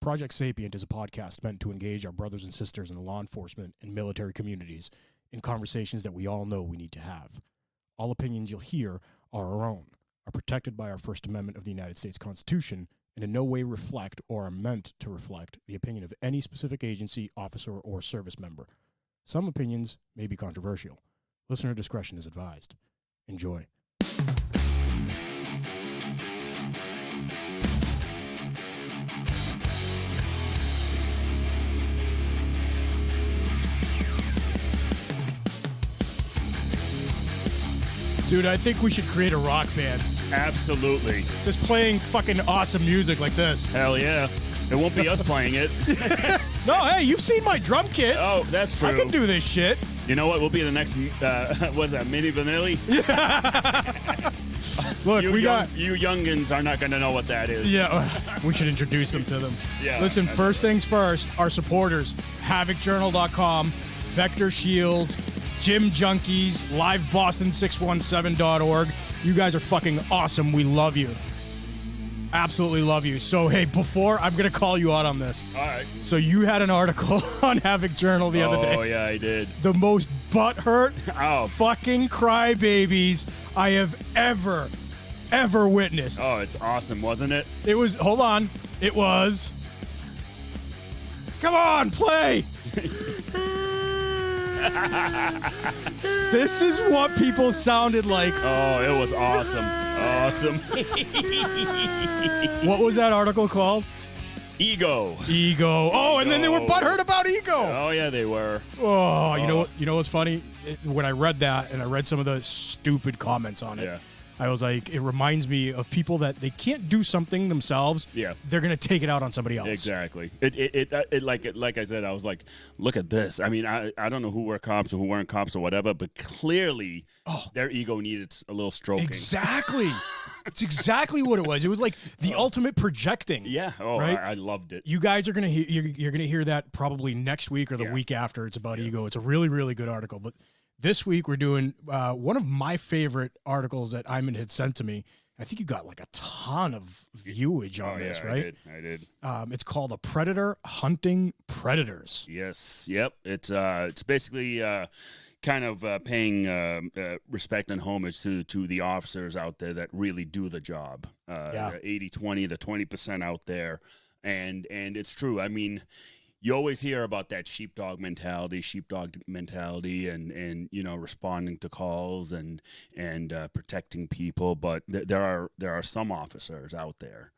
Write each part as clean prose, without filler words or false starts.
Project Sapient is a podcast meant to engage our brothers and sisters in the law enforcement and military communities in conversations that we all know we need to have. All opinions you'll hear are our own, are protected by our First Amendment of the United States Constitution, and in no way reflect or are meant to reflect the opinion of any specific agency, officer, or service member. Some opinions may be controversial. Listener discretion is advised. Enjoy. Dude, I think we should create a rock band. Absolutely. Just playing fucking awesome music like this. Hell yeah. It won't be us playing it. No, hey, you've seen my drum kit. Oh, that's true. I can do this shit. You know what? We'll be the next, what's that, Mini Vanilli? Look, you youngins are not going to know what that is. Yeah, we should introduce them to them. Yeah. Listen, first things first, our supporters, HavokJournal.com, Vector Shields, Gym Junkies, LiveBoston617.org. You guys are fucking awesome. We love you. Absolutely love you. So, hey, before, I'm going to call you out on this. All right. So you had an article on Havok Journal the other day. Oh, yeah, I did. The most butthurt fucking crybabies I have ever witnessed. Oh, it's awesome, wasn't it? It was, hold on. It was, come on, play. This is what people sounded like. Oh, it was awesome. Awesome. What was that article called? Ego. Oh, and then they were butthurt about ego. Oh, yeah, they were. Oh, you know what's funny? When I read that and I read some of the stupid comments on it, Yeah. I was like, it reminds me of people that they can't do something themselves. Yeah. They're going to take it out on somebody else. Exactly. It like I said, I was like, look at this. I mean, I don't know who were cops or who weren't cops or whatever, but clearly their ego needed a little stroking. Exactly. It's exactly what it was. It was like the ultimate projecting. Yeah. Oh, right? I loved it. You guys are going to hear, you're going to hear that probably next week or the week after. It's about ego. It's a really, really good article. But this week we're doing one of my favorite articles that Ayman had sent to me. I think you got like a ton of viewage on this, right? I did. It's called "A Predator Hunting Predators." Yes. Yep. It's basically kind of paying respect and homage to the officers out there that really do the job. 80-20, the 20% out there, and it's true. I mean, you always hear about that sheepdog mentality, and you know, responding to calls and protecting people. But there are some officers out there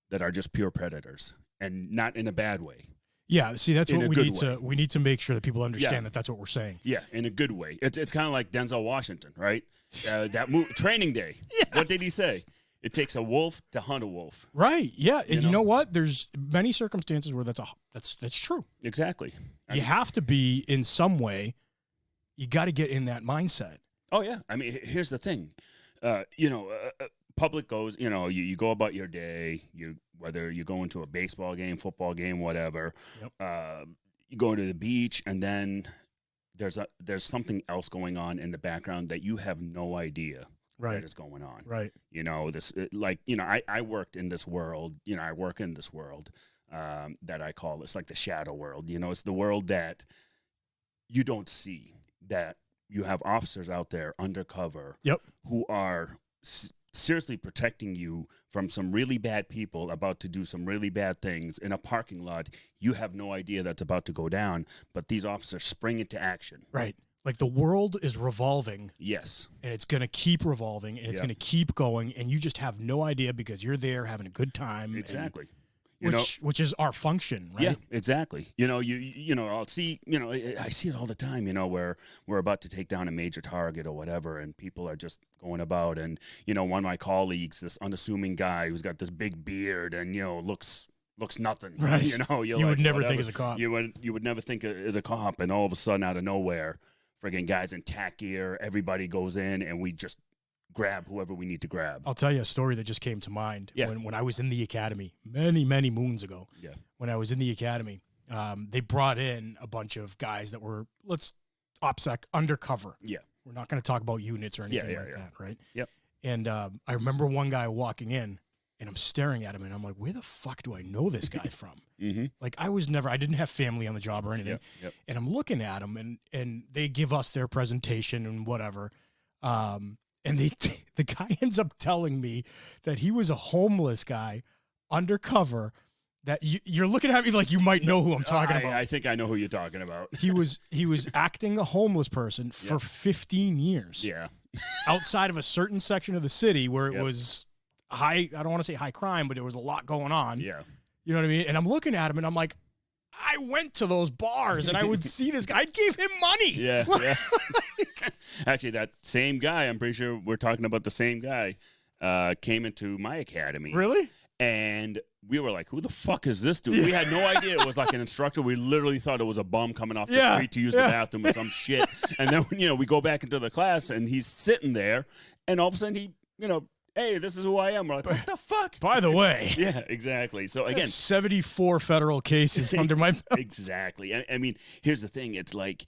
that are just pure predators, and not in a bad way. Yeah, see, that's what we need to make sure that people understand that that's what we're saying. Yeah, in a good way. It's kind of like Denzel Washington, right? That Training Day. Yeah. What did he say? It takes a wolf to hunt a wolf. Right. Yeah. And you know what? There's many circumstances where that's true. Exactly. You have to be in some way. You got to get in that mindset. Oh yeah. I mean, here's the thing. Public goes. You know, you go about your day. Whether you go into a baseball game, football game, whatever. Yep. You go to the beach, and then there's something else going on in the background that you have no idea. That is going on. Right. You know, I worked in this world, I work in this world that I call, it's like the shadow world. You know, it's the world that you don't see, that you have officers out there undercover who are seriously protecting you from some really bad people about to do some really bad things in a parking lot. You have no idea that's about to go down, but these officers spring into action. Right. Like the world is revolving. Yes. And it's going to keep revolving, and it's going to keep going, and you just have no idea because you're there having a good time. Exactly. Which is our function, right? Yeah, exactly. I'll see, I see it all the time, where we're about to take down a major target or whatever, and people are just going about, and, one of my colleagues, this unassuming guy who's got this big beard and, looks nothing. Right. You would never think as a cop. You would never think as a cop, and all of a sudden, out of nowhere, friggin' guys in tack gear, everybody goes in, and we just grab whoever we need to grab. I'll tell you a story that just came to mind. Yeah. When I was in the academy many moons ago. Yeah. When I was in the academy, they brought in a bunch of guys that were, OPSEC undercover. Yeah. We're not going to talk about units or anything that, right? Yep. And I remember one guy walking in, And I'm staring at him, and I'm like, where the fuck do I know this guy from? Mm-hmm. Like, I didn't have family on the job or anything. Yep. And I'm looking at him, and they give us their presentation and whatever. And the guy ends up telling me that he was a homeless guy undercover. That you're looking at me like you might know who I'm talking about. I think I know who you're talking about. He was acting a homeless person for 15 years. Yeah. Outside of a certain section of the city where it was high, I don't want to say high crime, but there was a lot going on. Yeah. You know what I mean? And I'm looking at him and I'm like, I went to those bars and I would see this guy. I gave him money. Yeah. Actually, that same guy, I'm pretty sure we're talking about the same guy, came into my academy. Really? And we were like, who the fuck is this dude? We had no idea it was like an instructor. We literally thought it was a bum coming off the street to use the bathroom or some shit. And then, we go back into the class and he's sitting there and all of a sudden he, hey, this is who I am. We're like, what the fuck? By the way. Yeah, exactly. So again, 74 federal cases under my belt. Exactly. I mean, here's the thing. It's like,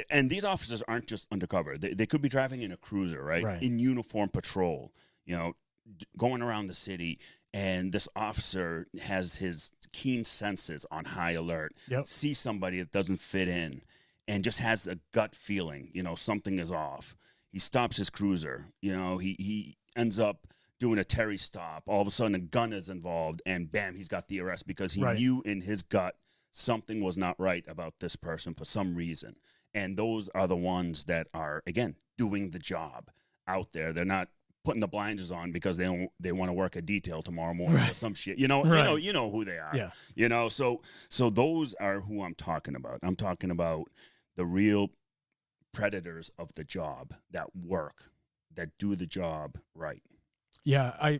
and these officers aren't just undercover. They could be driving in a cruiser, right? In uniform patrol, going around the city. And this officer has his keen senses on high alert, sees somebody that doesn't fit in, and just has a gut feeling, something is off. He stops his cruiser. He ends up doing a Terry stop. All of a sudden, a gun is involved, and bam, he's got the arrest because he knew in his gut something was not right about this person for some reason. And those are the ones that are, again, doing the job out there. They're not putting the blinders on because they want to work a detail tomorrow morning or some shit. You know who they are. Yeah. So those are who I'm talking about. I'm talking about the real predators of the job that work, that do the job right. Yeah,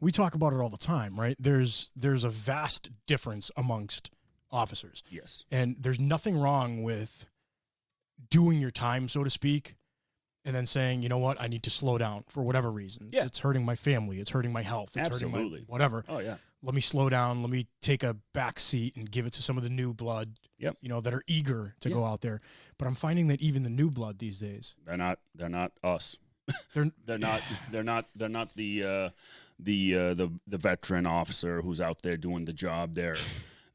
we talk about it all the time, right? There's a vast difference amongst officers. Yes. And there's nothing wrong with doing your time, so to speak, and then saying, you know what, I need to slow down for whatever reasons. Yeah. It's hurting my family. It's hurting my health. It's hurting my whatever. Oh, yeah. Let me slow down. Let me take a back seat and give it to some of the new blood, that are eager to go out there. But I'm finding that even the new blood these days, they're not us. They're not the veteran officer who's out there doing the job there.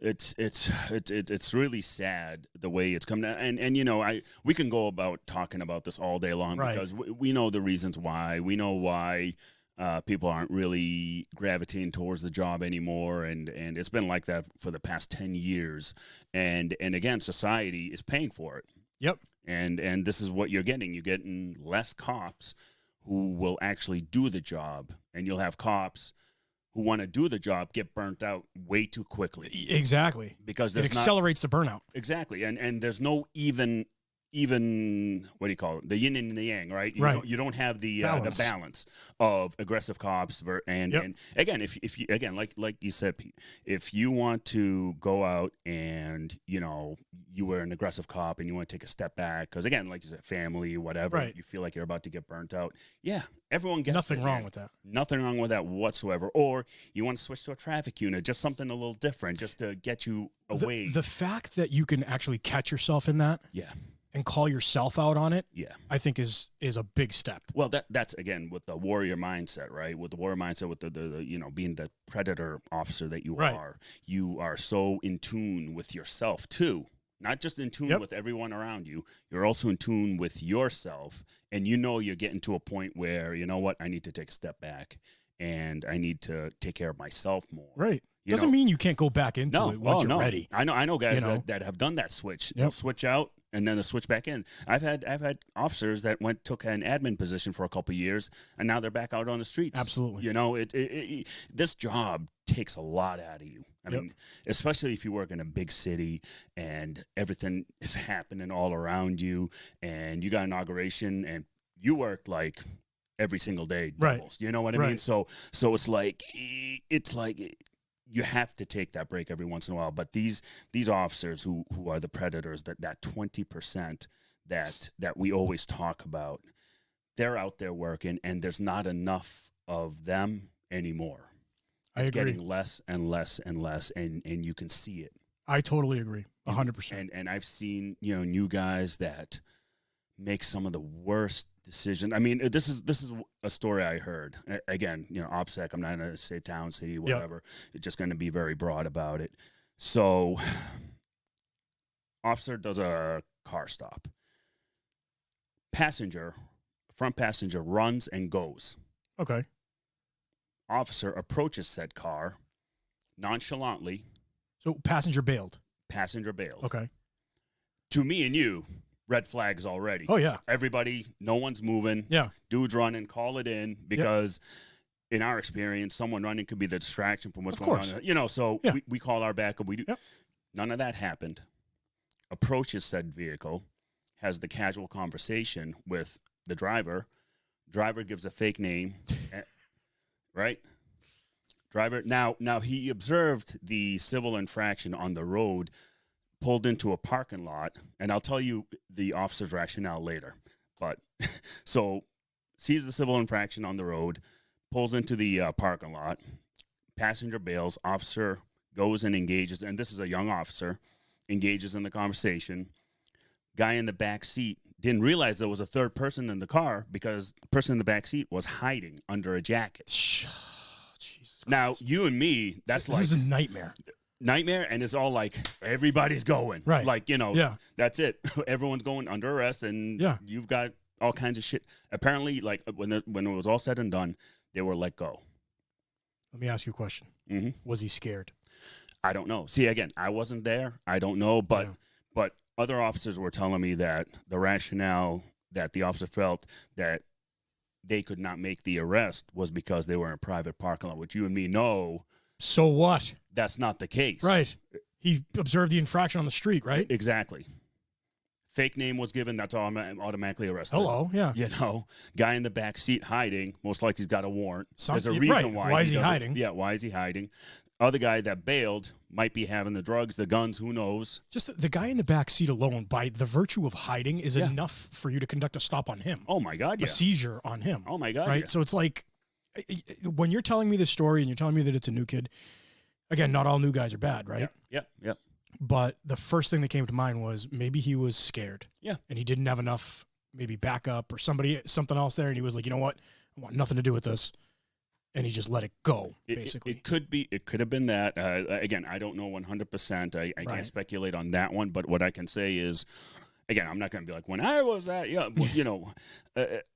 It's really sad the way it's come down, and we can go about talking about this all day long because we know the reasons why. We know why people aren't really gravitating towards the job anymore, and it's been like that for the past 10 years. And again, society is paying for it. Yep. And this is what you're getting. You're getting less cops who will actually do the job, and you'll have cops who want to do the job get burnt out way too quickly. Exactly. Because it accelerates the burnout. Exactly. And there's no even what do you call it? The yin and the yang, right? You don't have the balance of aggressive cops and again, if you again like you said, Pete, if you want to go out and you were an aggressive cop and you want to take a step back because again, like you said, family, whatever, you feel like you're about to get burnt out. Yeah, everyone gets nothing wrong with that. Nothing wrong with that whatsoever. Or you want to switch to a traffic unit, just something a little different, just to get you away. The fact that you can actually catch yourself in that. Yeah. And call yourself out on it, I think is a big step. Well, that's again with the warrior mindset, right? With the warrior mindset, with the being the predator officer that you are so in tune with yourself too. Not just in tune with everyone around you. You're also in tune with yourself, and you're getting to a point where I need to take a step back, and I need to take care of myself more. Right. Doesn't mean you can't go back into it once you're ready. I know guys that have done that switch. They'll switch out and then they'll switch back in. I've had officers that took an admin position for a couple of years, and now they're back out on the streets. Absolutely. This job takes a lot out of you. I mean, especially if you work in a big city and everything is happening all around you, and you got inauguration and you work like every single day. Doubles, you know what I mean? So it's like you have to take that break every once in a while. But these officers who are the predators, that 20% that we always talk about, they're out there working, and there's not enough of them anymore. It's getting less and less and less, and you can see it. I totally agree, 100%. And I've seen new guys that make some of the worst decision. I mean, this is a story I heard. Again, OPSEC. I'm not going to say town, city, whatever. It's just going to be very broad about it. So, officer does a car stop. Front passenger runs and goes. Okay. Officer approaches said car nonchalantly. So passenger bailed. Passenger bailed. Okay. To me and you, red flags already. Oh, yeah. Everybody, no one's moving. Yeah. Dude's running, call it in, because in our experience, someone running could be the distraction from what's going on. So we call our backup. We do. Yep. None of that happened. Approaches said vehicle, has the casual conversation with the driver. Driver gives a fake name, right? Driver. Now he observed the civil infraction on the road, pulled into a parking lot, and I'll tell you the officer's rationale later. But so sees the civil infraction on the road, pulls into the parking lot, passenger bails, officer goes and engages, and this is a young officer, engages in the conversation. Guy in the back seat didn't realize there was a third person in the car because the person in the back seat was hiding under a jacket. Jesus Now, Christ. you and me, that's this is a nightmare. Nightmare, and it's all like everybody's going. Right. Like, that's it. Everyone's going under arrest, and you've got all kinds of shit. Apparently, like, when it was all said and done, they were let go. Let me ask you a question. Mm-hmm. Was he scared? I don't know. See, again, I wasn't there. I don't know, but other officers were telling me that the rationale that the officer felt that they could not make the arrest was because they were in a private parking lot, which you and me know. So what? That's not the case. Right. He observed the infraction on the street, right? Exactly. Fake name was given. That's automatically arrested. Hello, yeah. Guy in the back seat hiding. Most likely he's got a warrant. There's a reason right. why. Why is he hiding? Yeah, why is he hiding? Other guy that bailed might be having the drugs, the guns, who knows? Just the guy in the back seat alone, by the virtue of hiding, is enough for you to conduct a stop on him. Oh, my God, A seizure on him. Oh, my God, right? So it's like, when you're telling me this story and you're telling me that it's a new kid, again, not all new guys are bad, right? Yep. But the first thing that came to mind was maybe he was scared. Yeah. And he didn't have enough maybe backup or something else there. And he was like, you know what? I want nothing to do with this. And he just let it go, basically. It could have been that. Again, I don't know 100%. I can't speculate on that one. But what I can say is, again, I'm not going to be like, when I was that,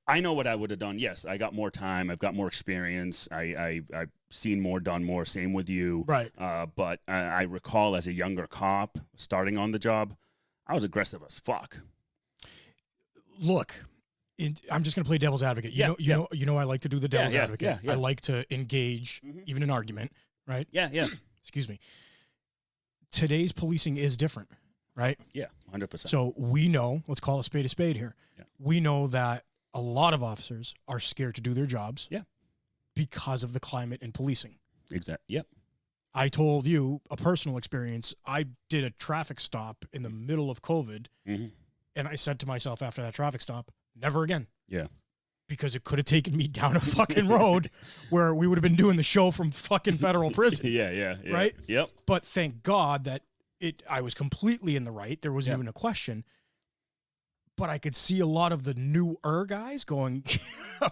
I know what I would have done. Yes, I got more time. I've got more experience. I've seen more, done more. Same with you. Right. But I recall as a younger cop starting on the job, I was aggressive as fuck. Look, I'm just going to play devil's advocate. You know, I like to do the devil's advocate. Yeah. I like to engage, even in argument, right? Yeah. Excuse me. Today's policing is different, right? Yeah, 100%. So we know, let's call a spade here. Yeah. We know that a lot of officers are scared to do their jobs. Yeah. Because of the climate in policing. Exactly. Yep. I told you a personal experience. I did a traffic stop in the middle of COVID, and I said to myself after that traffic stop, never again. Yeah. Because it could have taken me down a fucking road where we would have been doing the show from fucking federal prison. Yeah. Right? Yep. But thank God that I was completely in the right. There wasn't even a question. But I could see a lot of the newer guys going,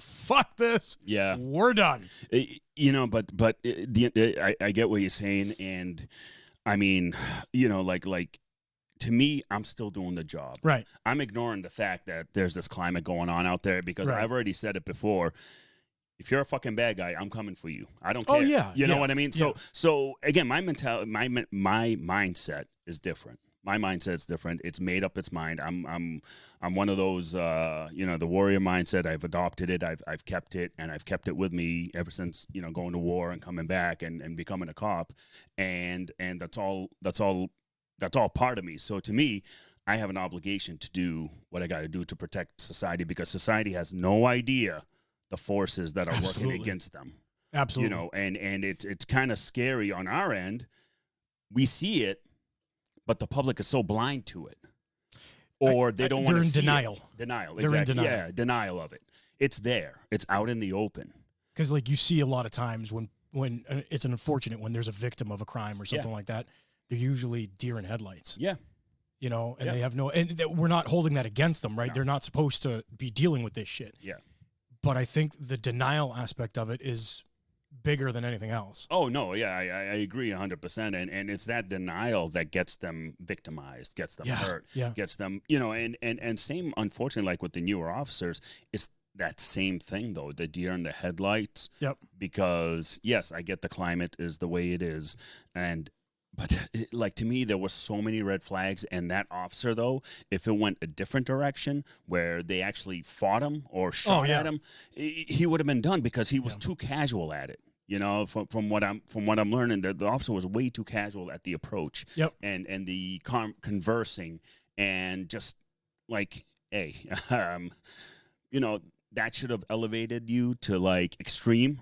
fuck this. Yeah. We're done. But I get what you're saying. And I mean, like to me, I'm still doing the job. Right. I'm ignoring the fact that there's this climate going on out there because I've already said it before. If you're a fucking bad guy, I'm coming for you. I don't care. Oh, yeah. You know what I mean? Yeah. So again, my mentality, my mindset is different. My mindset's different. It's made up its mind. I'm one of those, the warrior mindset. I've adopted it. I've kept it, and I've kept it with me ever since, going to war and coming back and becoming a cop. And that's all part of me. So to me, I have an obligation to do what I got to do to protect society because society has no idea the forces that are working against them. Absolutely. And it's kind of scary on our end. We see it, but the public is so blind to it. Or they don't want to see denial. It. Denial. They're Exactly. in denial. Yeah, denial of it. It's there. It's out in the open. Because like you see a lot of times when it's unfortunate when there's a victim of a crime or something like that, they're usually deer in headlights. Yeah. you know, and they have no, and we're not holding that against them, right? No. They're not supposed to be dealing with this shit. Yeah. But I think the denial aspect of it is bigger than anything else. Oh, no, yeah, I agree 100%. And it's that denial that gets them victimized, gets them hurt, gets them, you know, and same, unfortunately, like with the newer officers, it's that same thing, though, the deer in the headlights. Yep. Because, yes, I get the climate is the way it is. But like, to me, there were so many red flags. And that officer, though, if it went a different direction where they actually fought him or shot at him, he would have been done because he was too casual at it. You know, from what I'm learning, the officer was way too casual at the approach. Yep. And the conversing and just like, hey, you know, that should have elevated you to like extreme.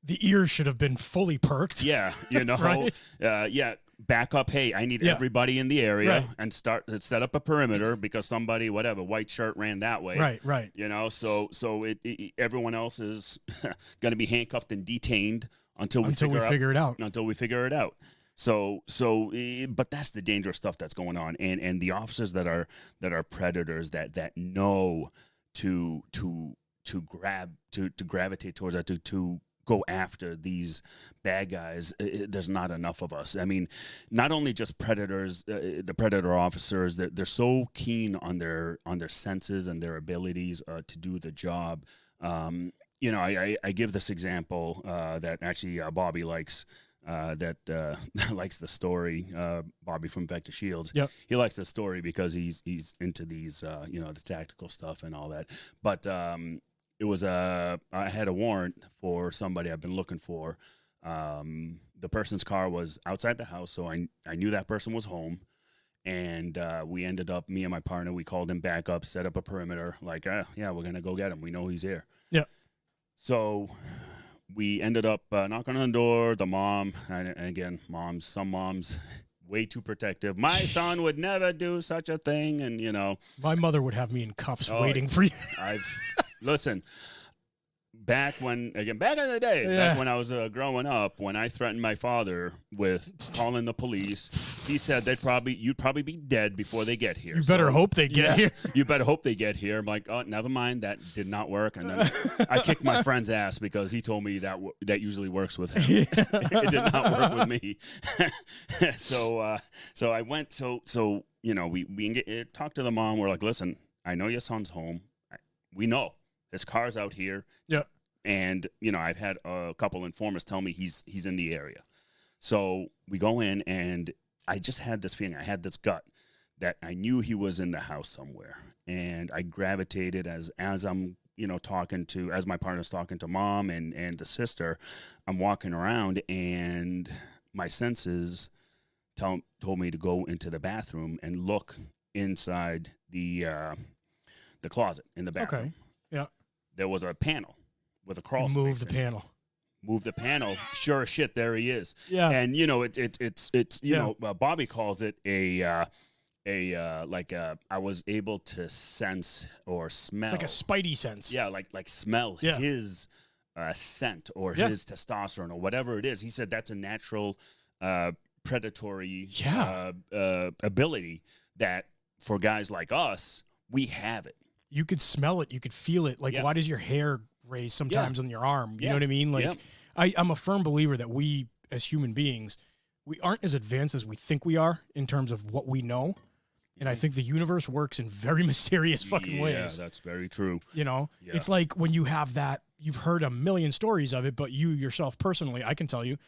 The ears should have been fully perked. Yeah, you know, right? Back up. Hey, I need everybody in the area and start to set up a perimeter because somebody, whatever, white shirt ran that way. Right. You know, so everyone else is going to be handcuffed and detained until we figure it out. Until we figure it out. So, but that's the dangerous stuff that's going on, and the officers that are predators that know to gravitate towards that, to go after these bad guys. There's not enough of us. I mean, not only just predators, the predator officers, they're so keen on their senses and their abilities to do the job. You know, I give this example that actually Bobby likes. That likes the story. Bobby from Vector Shields. Yep. He likes the story because he's into these, you know, the tactical stuff and all that. But it was I had a warrant for somebody I've been looking for. The person's car was outside the house, so I knew that person was home. And we ended up, me and my partner, we called him back up, set up a perimeter. Like, yeah, we're gonna go get him. We know he's here. Yeah. So we ended up knocking on the door. The mom, and again, some moms, way too protective. My son would never do such a thing, and you know, my mother would have me in cuffs waiting for you. Listen. Back in the day, back when I was growing up, when I threatened my father with calling the police, he said you'd probably be dead before they get here. You better hope they get here. You better hope they get here. I'm like, oh, never mind. That did not work. And then I kicked my friend's ass because he told me that usually works with him. It did not work with me. So I went. So you know, we talked to the mom. We're like, listen, I know your son's home. We know his car's out here. Yeah. And, you know, I've had a couple informers tell me he's in the area. So we go in, and I just had this feeling. I had this gut that I knew he was in the house somewhere. And I gravitated as I'm, you know, as my partner's talking to mom and the sister, I'm walking around, and my senses told me to go into the bathroom and look inside the closet in the bathroom. Okay. Yeah. There was a panel with a crawl space. Move the panel. Sure as shit, there he is. Yeah. And you know, it's you know, Bobby calls it I was able to sense or smell. It's like a spidey sense. Yeah, like smell his scent or his testosterone or whatever it is. He said that's a natural predatory ability that for guys like us, we have it. You could smell it. You could feel it. Like, why does your hair raise sometimes on your arm? You know what I mean? Like, I'm a firm believer that we, as human beings, we aren't as advanced as we think we are in terms of what we know. And I think the universe works in very mysterious fucking ways. Yeah, that's very true. You know, it's like when you have that, you've heard a million stories of it, but you yourself personally, I can tell you,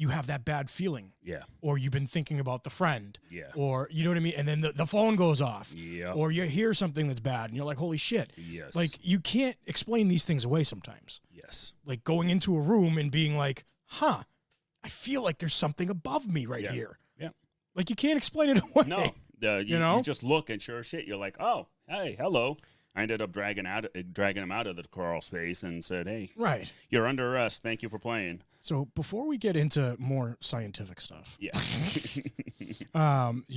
you have that bad feeling. Yeah. Or you've been thinking about the friend. Yeah. Or, you know what I mean? And then the phone goes off. Yeah. Or you hear something that's bad and you're like, holy shit. Yes. Like, you can't explain these things away sometimes. Yes. Like going into a room and being like, I feel like there's something above me right here. Yeah. Like, you can't explain it away. No. You just look and sure shit, you're like, oh, hey, hello. I ended up dragging him out of the crawl space and said, hey, you're under arrest. Thank you for playing. So before we get into more scientific stuff, you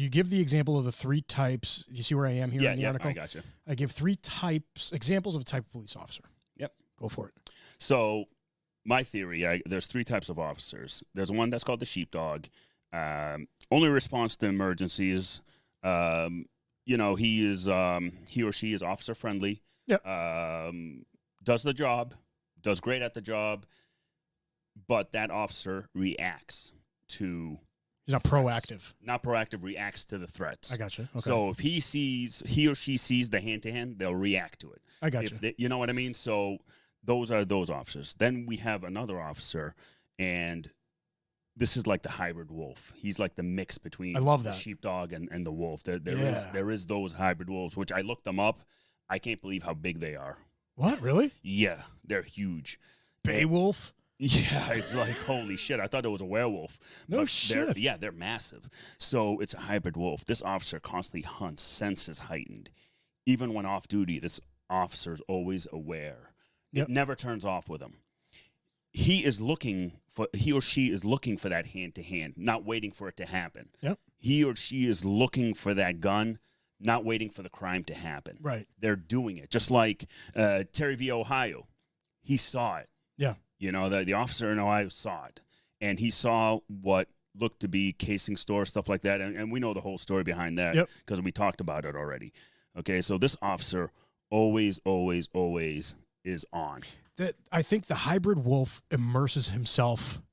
give the example of the 3 types. You see where I am here in the article? I got you. I give 3 examples of a type of police officer. Yep. Go for it. So my theory, there's 3 types of officers. There's one that's called the sheepdog. Only response to emergencies. he or she is officer friendly. Yep. Does the job, does great at the job, but that officer reacts to. He's not proactive. Not proactive, reacts to the threats. I got you. Okay. So if he or she sees the hand-to-hand, they'll react to it. I got you. You know what I mean? So those are those officers. Then we have another officer, and this is like the hybrid wolf. He's like the mix between the sheepdog and the wolf. There is those hybrid wolves, which I looked them up. I can't believe how big they are. What, really? Yeah, they're huge. Beowulf? Yeah, it's like, holy shit. I thought it was a werewolf. No shit. They're massive. So it's a hybrid wolf. This officer constantly hunts, senses heightened. Even when off duty, this officer is always aware. It never turns off with him. He or she is looking for that hand-to-hand, not waiting for it to happen. Yep. He or she is looking for that gun, not waiting for the crime to happen. Right. They're doing it. Just like Terry v. Ohio. He saw it. Yeah. The officer in Ohio saw it, and he saw what looked to be casing store, stuff like that, and we know the whole story behind that because we talked about it already. Okay, so this officer always is on. I think the hybrid wolf immerses himself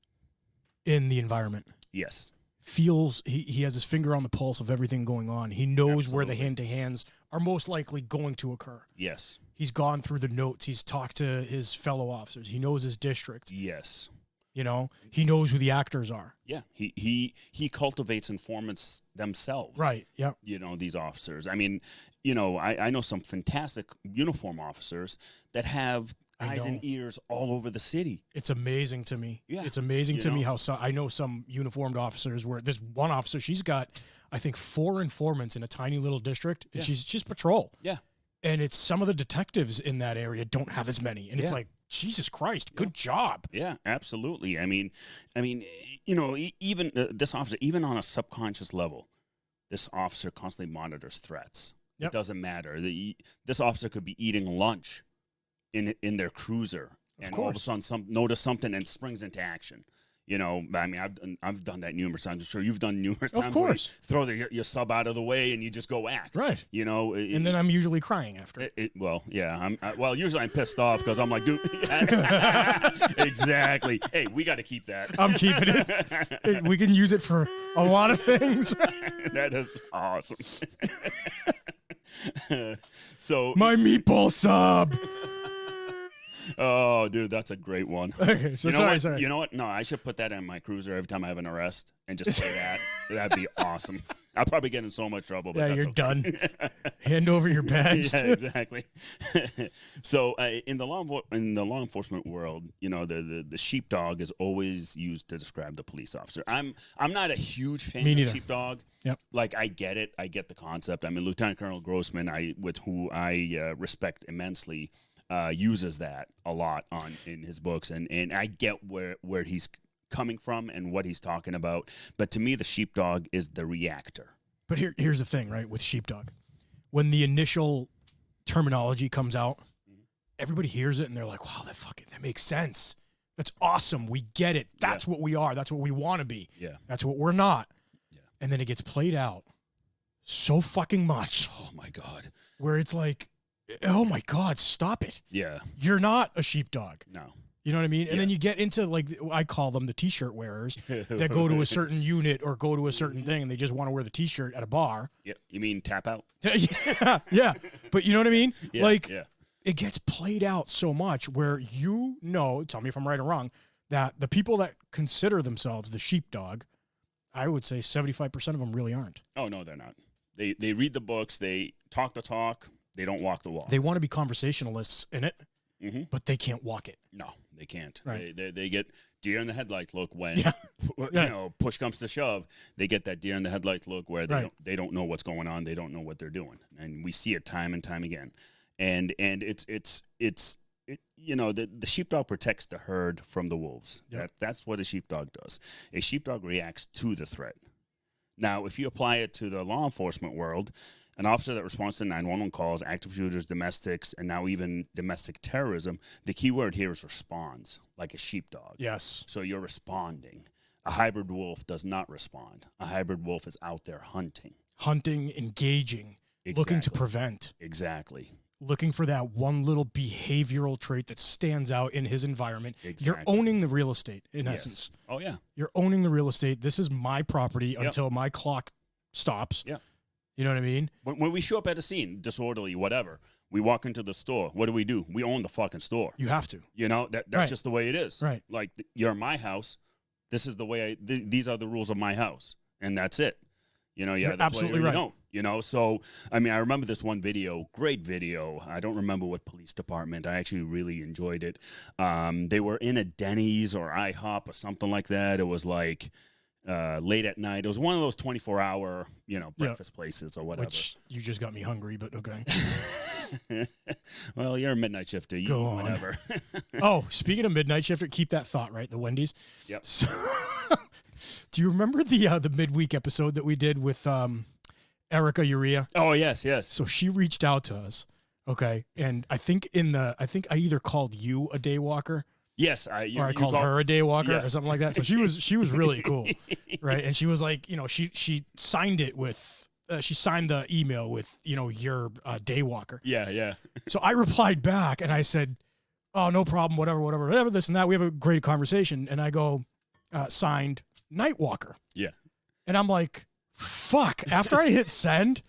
in the environment. Yes. Feels he has his finger on the pulse of everything going on. He knows where the hand-to-hands are most likely going to occur. Yes. He's gone through the notes. He's talked to his fellow officers. He knows his district. Yes. He knows who the actors are. Yeah. He cultivates informants themselves. Right. Yeah. These officers. I mean, I know some fantastic uniform officers that have eyes and ears all over the city. It's amazing to me. Yeah. It's amazing to me how I know some uniformed officers where there's one officer, she's got, I think, 4 informants in a tiny little district, and she's just patrol. Yeah. And it's some of the detectives in that area don't have as many. And it's like, Jesus Christ, good job. Yeah, absolutely. I mean, even this officer, even on a subconscious level, this officer constantly monitors threats. It doesn't matter. This officer could be eating lunch in their cruiser, and all of a sudden notice something and springs into action. I mean, I've done that numerous times. I'm sure you've done numerous times. Of course. Throw your sub out of the way and you just go act. Right. And then I'm usually crying after. Usually I'm pissed off because I'm like, dude. Exactly. Hey, we got to keep that. I'm keeping it. We can use it for a lot of things. That is awesome. So my meatball sub. Oh, dude, that's a great one. Okay, so sorry. You know what? No, I should put that in my cruiser every time I have an arrest and just play that. That'd be awesome. I'll probably get in so much trouble. But you're done. Hand over your badge. Yeah, exactly. So in the law enforcement world, the sheepdog is always used to describe the police officer. I'm not a huge fan of sheepdog. Yep. Like, I get it. I get the concept. I mean, Lieutenant Colonel Grossman, with who I respect immensely, uses that a lot in his books, and I get where he's coming from and what he's talking about. But to me, the sheepdog is the reactor. But here's the thing, right, with sheepdog. When the initial terminology comes out, everybody hears it and they're like, wow, that makes sense. That's awesome. We get it. That's what we are. That's what we want to be. Yeah. That's what we're not. Yeah. And then it gets played out so fucking much. Oh my God. Where it's like, oh my God, stop it. Yeah. You're not a sheepdog. No. You know what I mean? And then you get into, like, I call them the T-shirt wearers that go to a certain unit or go to a certain thing and they just want to wear the T-shirt at a bar. Yeah. You mean tap out? Yeah. But you know what I mean? Yeah, it gets played out so much where tell me if I'm right or wrong, that the people that consider themselves the sheepdog, I would say 75% of them really aren't. Oh, no, they're not. They read the books. They talk the talk. They don't walk the walk. They want to be conversationalists in it, but they can't walk it. No, they can't. Right. They get deer in the headlights look when push comes to shove. They get that deer in the headlights look where they don't know what's going on. They don't know what they're doing, and we see it time and time again. And the sheepdog protects the herd from the wolves. Yep. That's what a sheepdog does. A sheepdog reacts to the threat. Now, if you apply it to the law enforcement world, an officer that responds to 911 calls, active shooters, domestics, and now even domestic terrorism, the key word here is responds, like a sheepdog. Yes. So you're responding. A hybrid wolf does not respond. A hybrid wolf is out there hunting. Hunting, engaging, looking to prevent. Exactly. Looking for that one little behavioral trait that stands out in his environment. Exactly. You're owning the real estate, in essence. Oh, yeah. You're owning the real estate. This is my property until my clock stops. Yeah. You know what I mean? When we show up at a scene, disorderly, whatever, we walk into the store. What do? We own the fucking store. You have to. You know, that's just the way it is. Right. Like, you're in my house. This is the way these are the rules of my house. And that's it. You know, you're absolutely right. You don't, you know, so, I mean, I remember this one video, great video. I don't remember what police department. I actually really enjoyed it. They were in a Denny's or IHOP or something like that. It was like late at night. It was one of those 24-hour, you know, breakfast places or whatever. Which you just got me hungry, but okay. Well, you're a midnight shifter. You Go on. whatever. Oh, speaking of midnight shifter, keep that thought, right? The Wendy's. Yep. So, do you remember the midweek episode that we did with Erica Urea? Oh, yes, yes. So she reached out to us, okay, and I think I either called you a daywalker. Yes, or I called her a daywalker or something like that. So she was really cool, right? And she was like, you know, she signed it with. She signed the email with, you know, your daywalker. Yeah, yeah. So I replied back and I said, oh, no problem, whatever, this and that. We have a great conversation. And I go, signed Nightwalker. Yeah. And I'm like, fuck. After I hit send,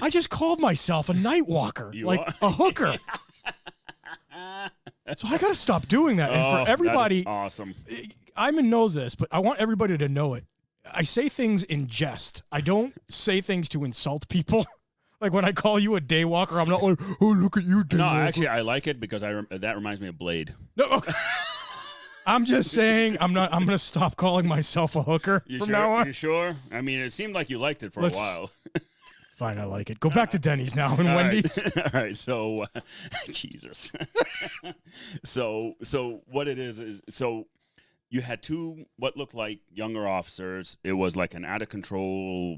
I just called myself a Nightwalker, a hooker. So I got to stop doing that. And for everybody, that is awesome. Ayman knows this, but I want everybody to know it. I say things in jest. I don't say things to insult people. Like when I call you a daywalker, I'm not like, oh, look at you, daywalker. No, actually, I like it because that reminds me of Blade. No, okay. I'm just saying I'm going to stop calling myself a hooker from now on. You sure? I mean, it seemed like you liked it for a while. Fine, I like it. Go back to Denny's now and Wendy's. All right, so, Jesus. So what it is so you had two what looked like younger officers. It was like an out-of-control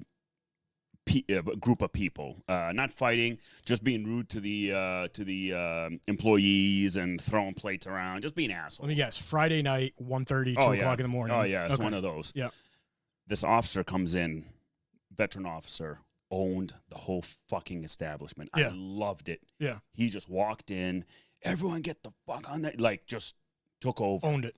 group of people, not fighting, just being rude to the employees and throwing plates around, just being assholes. Let me guess. Friday night, 1:30, 2 o'clock in the morning. Oh, yeah, it's one of those. Yeah. This officer comes in, veteran officer, owned the whole fucking establishment. Yeah. I loved it. Yeah. He just walked in. Everyone get the fuck on that. Like, just took over. Owned it.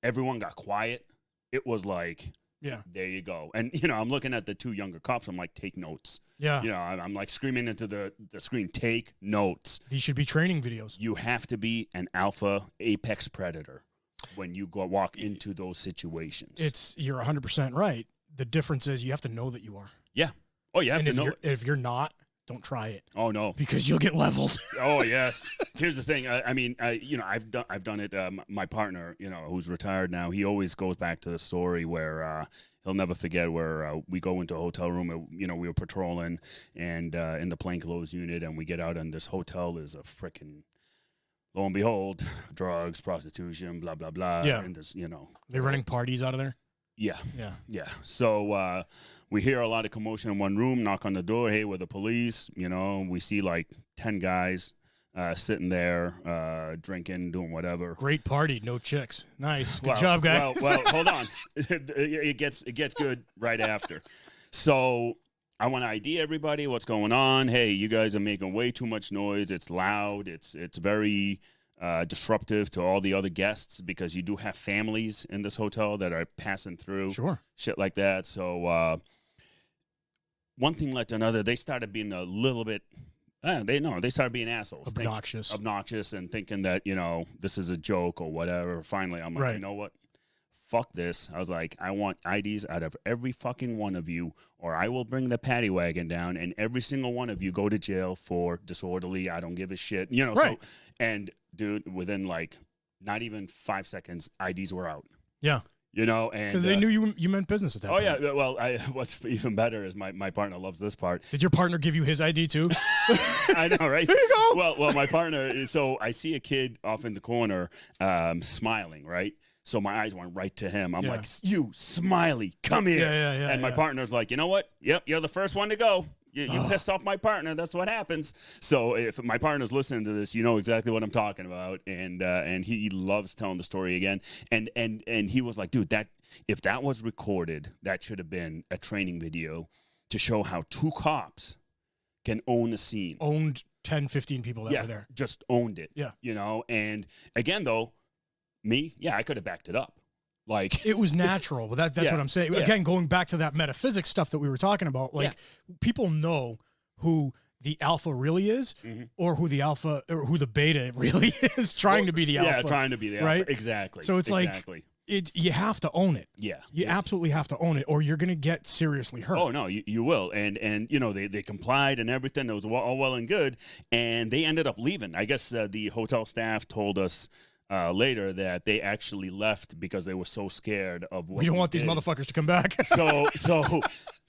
Everyone got quiet. It was like, yeah, there you go. And, you know, I'm looking at the two younger cops. I'm like, take notes. Yeah. You know, I'm like screaming into the screen, take notes. These should be training videos. You have to be an alpha apex predator when you walk into those situations. You're 100% right. The difference is you have to know that you are. Yeah. Oh, yeah. And if you're not, don't try it. Oh, no. Because you'll get leveled. Oh, yes. Here's the thing. I've done it. My partner, you know, who's retired now, he always goes back to the story where he'll never forget where we go into a hotel room. You know, we were patrolling and in the plainclothes unit, and we get out, and this hotel is a freaking, lo and behold, drugs, prostitution, blah, blah, blah. Yeah. And this, you know. They're running parties out of there? Yeah. Yeah. Yeah. So we hear a lot of commotion in one room, knock on the door, hey, we're the police. You know, we see like 10 guys sitting there drinking, doing whatever. Great party, no chicks. Nice. Good job, guys. Well, hold on. It gets good right after. So I want to ID everybody, what's going on. Hey, you guys are making way too much noise. It's loud. It's very disruptive to all the other guests because you do have families in this hotel that are passing through. Sure. Shit like that. So one thing led to another. They started being a little bit, they started being assholes. Obnoxious and thinking that, you know, this is a joke or whatever. Finally, I'm like, You know what? Fuck this. I was like, I want IDs out of every fucking one of you, or I will bring the paddy wagon down and every single one of you go to jail for disorderly. I don't give a shit. You know, right. So, and dude, within like not even 5 seconds, IDs were out. Yeah. You know, and because they knew you meant business at that point. Yeah. Well, what's even better is my partner loves this part. Did your partner give you his ID too? I know, right? There you go. Well, my partner. So I see a kid off in the corner, smiling, right? So my eyes went right to him. I'm like, you, Smiley, come here. Yeah. And my partner's like, you know what? Yep, you're the first one to go. You pissed off my partner. That's what happens. So if my partner's listening to this, you know exactly what I'm talking about. And he loves telling the story again. And he was like, dude, if that was recorded, that should have been a training video to show how two cops can own a scene. Owned 10, 15 people that were there. Just owned it. Yeah. You know, and again, though, I could have backed it up. Like it was natural, but that's what I'm saying. Yeah. Again, going back to that metaphysics stuff that we were talking about, like people know who the alpha really is, or who the alpha or who the beta really is, trying to be the alpha. Yeah, trying to be the alpha. Right? Exactly. So it's like you have to own it. Yeah. You absolutely have to own it, or you're gonna get seriously hurt. Oh no, you will. And you know, they complied and everything. It was all well and good, and they ended up leaving. I guess the hotel staff told us later that they actually left because they were so scared of what we don't want these motherfuckers to come back.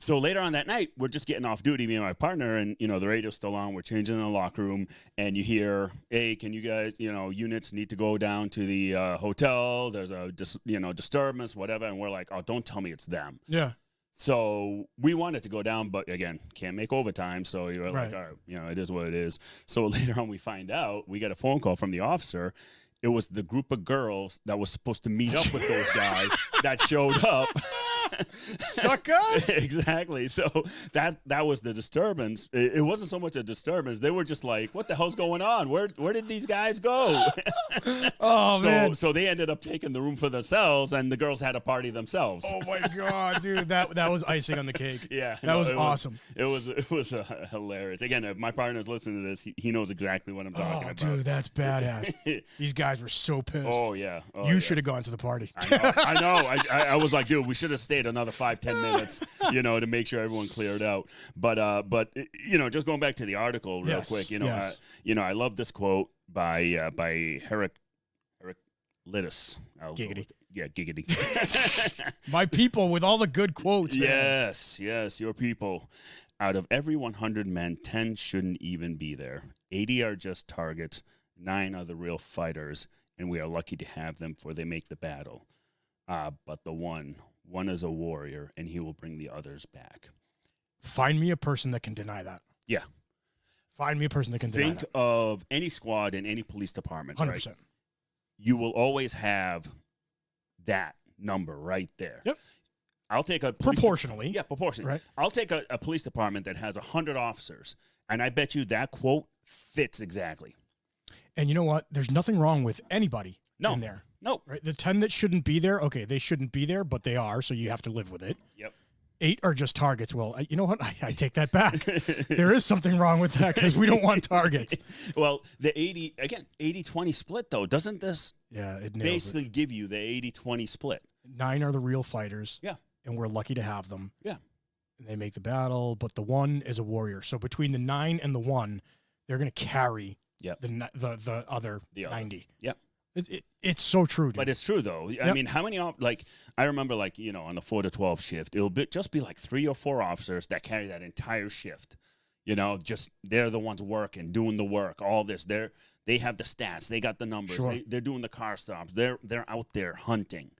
So later on that night, we're just getting off duty, me and my partner, and you know the radio's still on. We're changing in the locker room, and you hear, "Hey, can you guys, units need to go down to the hotel? There's a disturbance, whatever." And we're like, "Oh, don't tell me it's them." Yeah. So we wanted to go down, but again, can't make overtime. So you're like, all right, it is what it is. So later on, we find out we got a phone call from the officer. It was the group of girls that was supposed to meet up with those guys that showed up. Suckers! Exactly. So that was the disturbance. It wasn't so much a disturbance. They were just like, what the hell's going on? Where did these guys go? Man. So they ended up taking the room for themselves, and the girls had a party themselves. Oh my God, dude. That was icing on the cake. Yeah. That was awesome. It was hilarious. Again, if my partner's listening to this, he knows exactly what I'm talking about. Dude, that's badass. These guys were so pissed. Oh, yeah. You should have gone to the party. I know. I was like, dude, we should have stayed another 5-10 minutes, to make sure everyone cleared out. But just going back to the article real quick, I love this quote by Heraclitus. Giggity. Giggity. My people with all the good quotes. Man. Yes, your people. Out of every 100 men, 10 shouldn't even be there. 80 are just targets. 9 are the real fighters, and we are lucky to have them, for they make the battle. But the one is a warrior, and he will bring the others back. Find me a person that can deny that. Yeah. Find me a person that can deny that. Think of any squad in any police department, 100%. Right? You will always have that number right there. Yep. I'll take a proportionally. Yeah, proportionally. Right. I'll take a police department that has 100 officers, and I bet you that quote fits exactly. And you know what? There's nothing wrong with anybody in there. No. Right? The 10 that shouldn't be there, okay, they shouldn't be there, but they are, so you have to live with it. Yep. 8 are just targets. Well, you know what? I take that back. There is something wrong with that because we don't want targets. Well, the 80-20 split, though, doesn't this it basically give you the 80-20 split? 9 are the real fighters. Yeah. And we're lucky to have them. Yeah. And they make the battle, but the 1 is a warrior. So between the 9 and the 1, they're going to carry the other 90. Yeah. It's so true, dude. But it's true, though. I mean, how many, I remember, on the 4 to 12 shift, it'll just be like 3 or 4 officers that carry that entire shift. Just they're the ones working, doing the work, all this. They have the stats. They got the numbers. Sure. They're doing the car stops. They're out there hunting.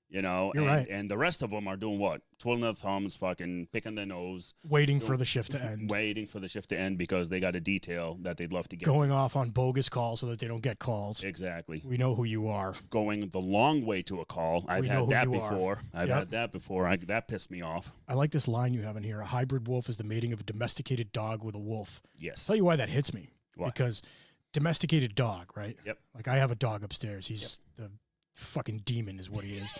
You're right. And the rest of them are doing what? Twiddling their thumbs, fucking picking their nose. Waiting for the shift to end. Waiting for the shift to end because they got a detail that they'd love to get. Going off on bogus calls so that they don't get calls. Exactly. We know who you are. Going the long way to a call. I've had that before. That pissed me off. I like this line you have in here. A hybrid wolf is the mating of a domesticated dog with a wolf. Yes. I'll tell you why that hits me. Why? Because domesticated dog, right? Yep. Like I have a dog upstairs. He's the fucking demon is what he is.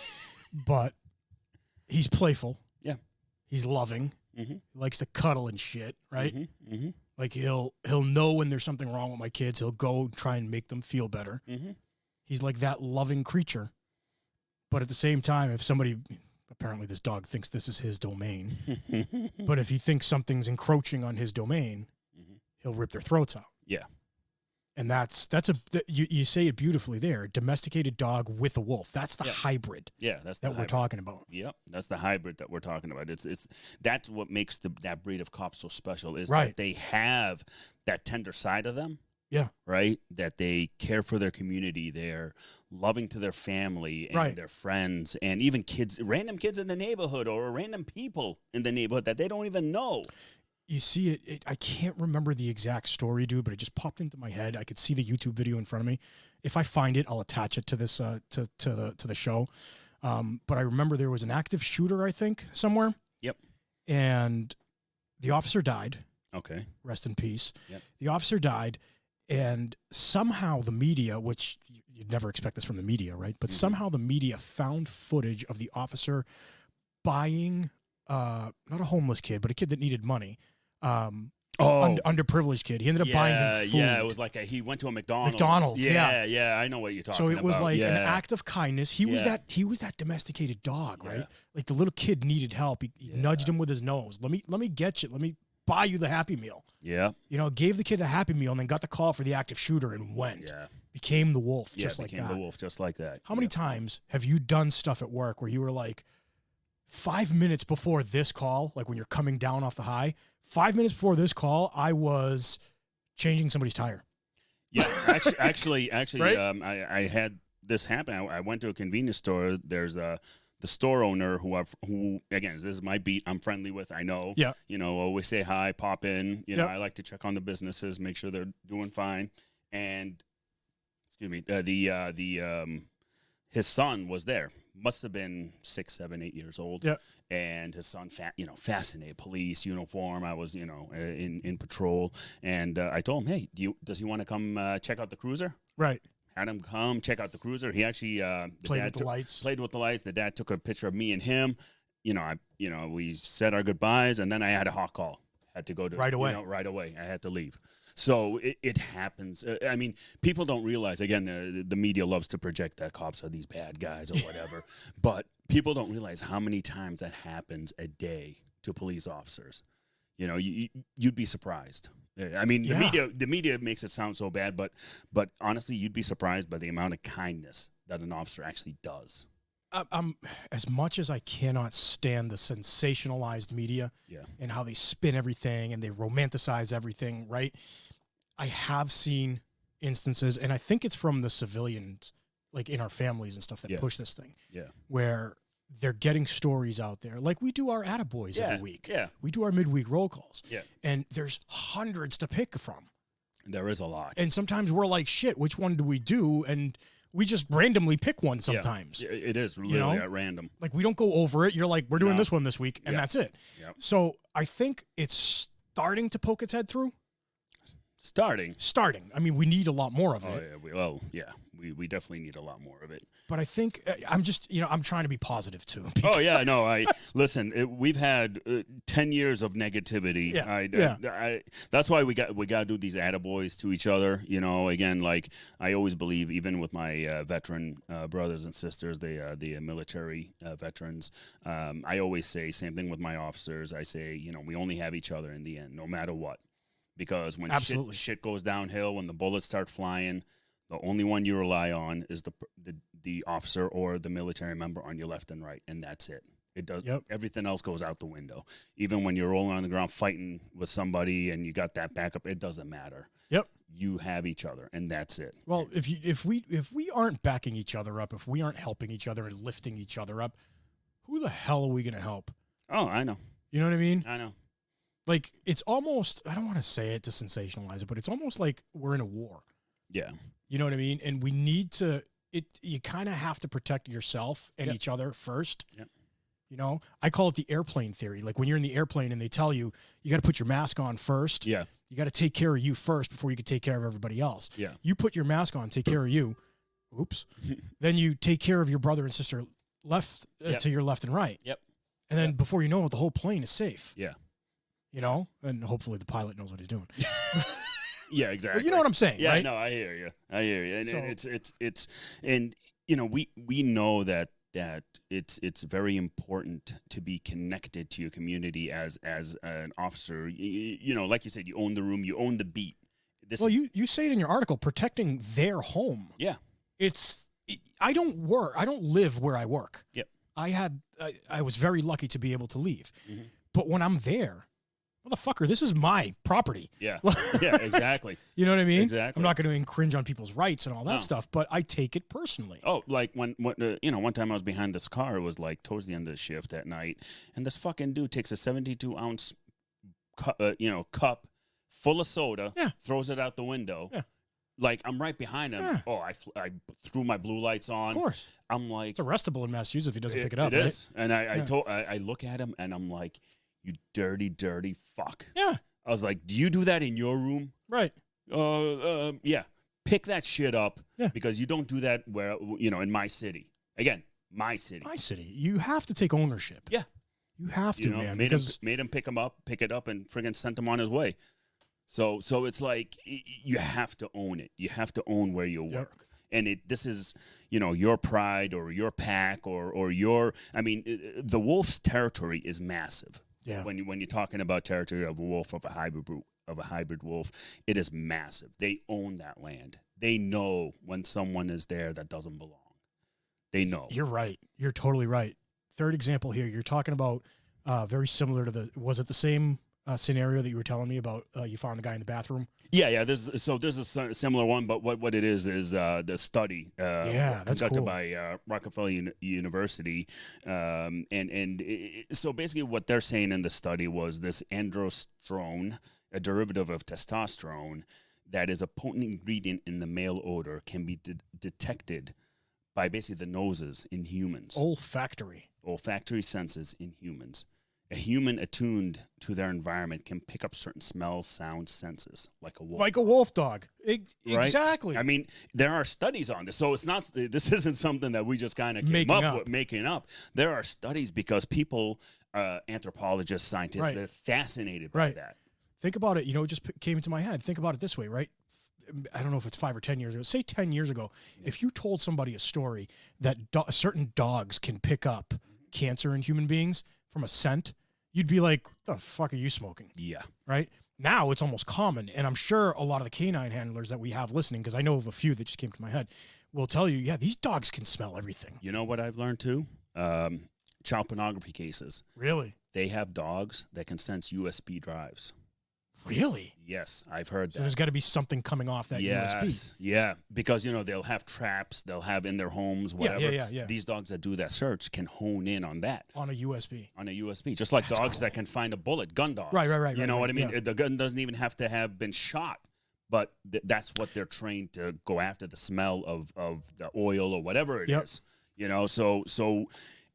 But he's playful. Yeah. He's loving. Mm-hmm. He likes to cuddle and shit, right? Mm-hmm. Mm-hmm. Like he'll know when there's something wrong with my kids. He'll go try and make them feel better. Mm-hmm. He's like that loving creature. But at the same time, if somebody, apparently this dog thinks this is his domain, but if he thinks something's encroaching on his domain, he'll rip their throats out. Yeah. And you say it beautifully there. A domesticated dog with a wolf. That's the hybrid. Yeah, that's that we're talking about. Yep, that's the hybrid that we're talking about. That's what makes that breed of cops so special. Is right. that they have that tender side of them. Yeah. Right. That they care for their community. They're loving to their family and their friends, and even kids, random kids in the neighborhood, or random people in the neighborhood that they don't even know. You see it, I can't remember the exact story, dude, but it just popped into my head. I could see the YouTube video in front of me. If I find it, I'll attach it to this to the show. But I remember there was an active shooter, I think, somewhere. Yep. And the officer died. Okay. Rest in peace. Yep. The officer died, and somehow the media, which you'd never expect this from the media, right? But somehow the media found footage of the officer buying, not a homeless kid, but a kid that needed money. Underprivileged kid. He ended up buying him food. Yeah, it was like he went to a McDonald's. Yeah, I know what you're talking about. So it was like an act of kindness. He was that domesticated dog, right? Like the little kid needed help. He nudged him with his nose. Let me get you. Let me buy you the Happy Meal. Yeah. Gave the kid a Happy Meal and then got the call for the active shooter and went. Yeah. Became the wolf just like that. Became the wolf just like that. How many times have you done stuff at work where you were like 5 minutes before this call, like when you're coming down off the high, 5 minutes before this call, I was changing somebody's tire. Yeah, actually, right? I had this happen. I went to a convenience store. There's the store owner who again, this is my beat. I'm friendly with. I know. Yeah. Always say hi, pop in. I like to check on the businesses, make sure they're doing fine. And excuse me, his son was there. Must have been 6, 7, 8 years old. Yeah. And his son, fascinated, police uniform. I was, in patrol. And I told him, hey, does he want to come check out the cruiser? Right. Had him come check out the cruiser. He actually played with the lights. Played with the lights. The dad took a picture of me and him. We said our goodbyes, and then I had a hot call. Had to go to right away. Right away. I had to leave. So it happens. I mean, people don't realize, again, the media loves to project that cops are these bad guys or whatever, but people don't realize how many times that happens a day to police officers. You'd be surprised. I mean, the media makes it sound so bad, but honestly, you'd be surprised by the amount of kindness that an officer actually does. As much as I cannot stand the sensationalized media and how they spin everything and they romanticize everything, right? I have seen instances, and I think it's from the civilians, like in our families and stuff, that push this thing. Yeah. Where they're getting stories out there. Like we do our attaboys every week. Yeah. We do our midweek roll calls. Yeah. And there's hundreds to pick from. There is a lot. And sometimes we're like, shit, which one do we do? And we just randomly pick one sometimes. Yeah, it is literally at random. Like we don't go over it. You're like, we're doing this one this week, and that's it. Yep. So I think it's starting to poke its head through. Starting. I mean, we need a lot more of it. We definitely need a lot more of it. But I think I'm just, I'm trying to be positive too. Oh yeah, no. Listen. We've had 10 years of negativity. That's why we got to do these attaboys to each other. Again, like I always believe, even with my veteran brothers and sisters, the military veterans. I always say same thing with my officers. I say, we only have each other in the end, no matter what. Because when shit goes downhill, when the bullets start flying, the only one you rely on is the officer or the military member on your left and right, and that's it. It does. Everything else goes out the window. Even when you're rolling on the ground fighting with somebody and you got that backup, it doesn't matter. Yep. You have each other, and that's it. Well, if we aren't backing each other up, if we aren't helping each other and lifting each other up, who the hell are we going to help? Oh, I know. You know what I mean? I know. Like, it's almost, I don't want to say it to sensationalize it, but it's almost like we're in a war. Yeah. You know what I mean? And we need to, you kind of have to protect yourself and each other first. Yep. I call it the airplane theory. Like when you're in the airplane and they tell you, you got to put your mask on first. Yeah. You got to take care of you first before you can take care of everybody else. Yeah. You put your mask on, take care of you. Oops. Then you take care of your brother and sister left to your left and right. Yep. And then before you know it, the whole plane is safe. Yeah. And hopefully the pilot knows what he's doing. Yeah, exactly. But you know what I'm saying, yeah, right? No, I hear you. And we know that it's very important to be connected to your community as an officer. Like you said, you own the room, you own the beat. You say it in your article, protecting their home. Yeah. I don't live where I work. Yep. I was very lucky to be able to leave. Mm-hmm. But when I'm there, motherfucker, this is my property. Yeah. Yeah, exactly. You know what I mean? Exactly. I'm not going to infringe on people's rights and all that stuff, but I take it personally. Oh, like one time I was behind this car. It was like towards the end of the shift at night, and this fucking dude takes a 72-ounce cup full of soda, throws it out the window. Yeah. Like, I'm right behind him. Yeah. Oh, I threw my blue lights on. Of course. I'm like... It's arrestable in Massachusetts if he doesn't pick it up, It is. And I look at him, and I'm like, you dirty, dirty fuck. Yeah. I was like, do you do that in your room? Right. Yeah. Pick that shit up. Yeah. Because you don't do that where, in my city. Again, my city. My city. You have to take ownership. Yeah. You have to, man. Made him pick it up, and friggin' sent him on his way. So it's like you have to own it. You have to own where you work. And this is, your pride or your pack or your. I mean, the wolf's territory is massive. Yeah. When you're talking about territory of a wolf, of a hybrid wolf, it is massive. They own that land. They know when someone is there that doesn't belong. They know. You're right. You're totally right. Third example here. You're talking about very similar to was it the same scenario that you were telling me about? You found the guy in the bathroom. Yeah. There's a similar one, but what it is the study. That's conducted cool. by Rockefeller University, so basically what they're saying in the study was this androsterone, a derivative of testosterone, that is a potent ingredient in the male odor, can be detected by basically the noses in humans. Olfactory senses in humans. A human attuned to their environment can pick up certain smells, sounds, senses, like a wolf. Like a wolf dog. Right? Exactly. I mean, there are studies on this. So this isn't something that we just kind of came up with, making up. There are studies because people, anthropologists, scientists, Right. they're fascinated by that. Think about it. It just came into my head. Think about it this way, right? I don't know if it's 5 or 10 years ago. Say 10 years ago, if you told somebody a story that certain dogs can pick up cancer in human beings from a scent, you'd be like, "The fuck are you smoking?" Yeah. Right? Now it's almost common, and I'm sure a lot of the canine handlers that we have listening, because I know of a few that just came to my head, will tell you, yeah, these dogs can smell everything. You know what I've learned too? Child pornography cases. Really? They have dogs that can sense USB drives. Really? Yes, I've heard that. So there's got to be something coming off that USB. Yeah, because they'll have traps, they'll have in their homes, whatever. Yeah. These dogs that do that search can hone in on that. On a USB. Just like That's dogs cool. that can find a bullet, gun dogs. Right. You know what I mean? Yeah. The gun doesn't even have to have been shot, but that's what they're trained to go after, the smell of the oil or whatever it is. So